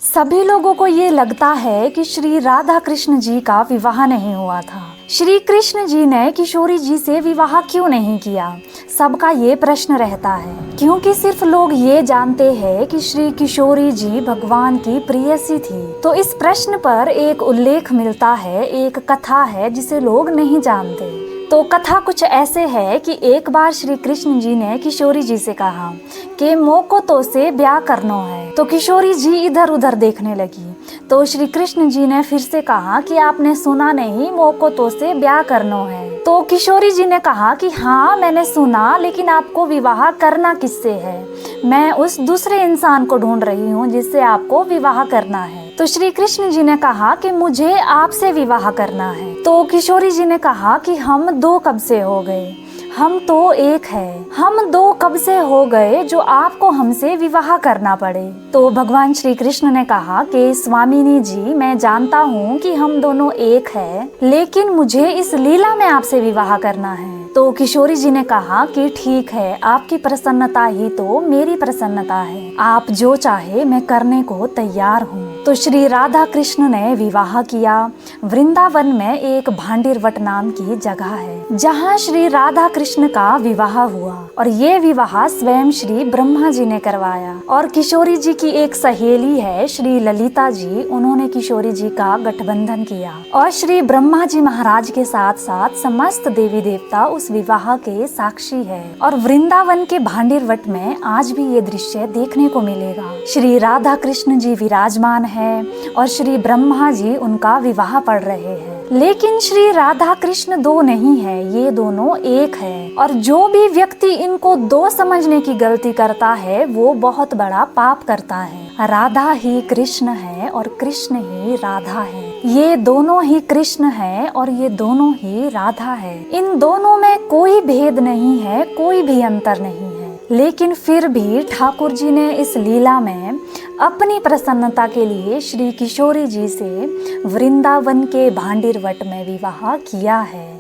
सभी लोगों को ये लगता है कि श्री राधा कृष्ण जी का विवाह नहीं हुआ था। श्री कृष्ण जी ने किशोरी जी से विवाह क्यों नहीं किया? सबका ये प्रश्न रहता है, क्योंकि सिर्फ लोग ये जानते हैं कि श्री किशोरी जी भगवान की प्रेयसी थी। तो इस प्रश्न पर एक उल्लेख मिलता है, एक कथा है जिसे लोग नहीं जानते। तो कथा कुछ ऐसे है कि एक बार श्री कृष्ण जी ने किशोरी जी से कहा कि मोको तो से ब्याह करना है। तो किशोरी जी इधर उधर देखने लगी। तो श्री कृष्ण जी ने फिर से कहा कि आपने सुना नहीं, मोको तो से ब्याह करना है। तो किशोरी जी ने कहा कि हाँ मैंने सुना, लेकिन आपको विवाह करना किससे है? मैं उस दूसरे इंसान को ढूंढ रही हूँ जिससे आपको विवाह करना है। तो श्री कृष्ण जी ने कहा कि मुझे आपसे विवाह करना है। तो किशोरी जी ने कहा कि हम दो कब से हो गए, हम तो एक है। हम दो कब से हो गए जो आपको हमसे विवाह करना पड़े? तो भगवान श्री कृष्ण ने कहा कि स्वामिनी जी, मैं जानता हूँ कि हम दोनों एक है, लेकिन मुझे इस लीला में आपसे विवाह करना है। तो किशोरी जी ने कहा कि ठीक है, आपकी प्रसन्नता ही तो मेरी प्रसन्नता है, आप जो चाहे मैं करने को तैयार हूँ। तो श्री राधा कृष्ण ने विवाह किया। वृंदावन में एक भांडिरवट नाम की जगह है जहाँ श्री राधा कृष्ण का विवाह हुआ, और ये विवाह स्वयं श्री ब्रह्मा जी ने करवाया। और किशोरी जी की एक सहेली है श्री ललिता जी, उन्होंने किशोरी जी का गठबंधन किया, और श्री ब्रह्मा जी महाराज के साथ साथ समस्त देवी देवता उस विवाह के साक्षी है। और वृंदावन के भांडिरवट में आज भी ये दृश्य देखने को मिलेगा। श्री राधा कृष्ण जी विराजमान है और श्री ब्रह्मा जी उनका विवाह पढ़ रहे हैं। लेकिन श्री राधा कृष्ण दो नहीं है, ये दोनों एक है। और जो भी व्यक्ति इनको दो समझने की गलती करता है वो बहुत बड़ा पाप करता है। राधा ही कृष्ण है और कृष्ण ही राधा है। ये दोनों ही कृष्ण है और ये दोनों ही राधा है। इन दोनों में कोई भेद नहीं है, कोई भी अंतर नहीं है। लेकिन फिर भी ठाकुर जी ने इस लीला में अपनी प्रसन्नता के लिए श्री किशोरी जी से वृंदावन के भांडिरवट में विवाह किया है।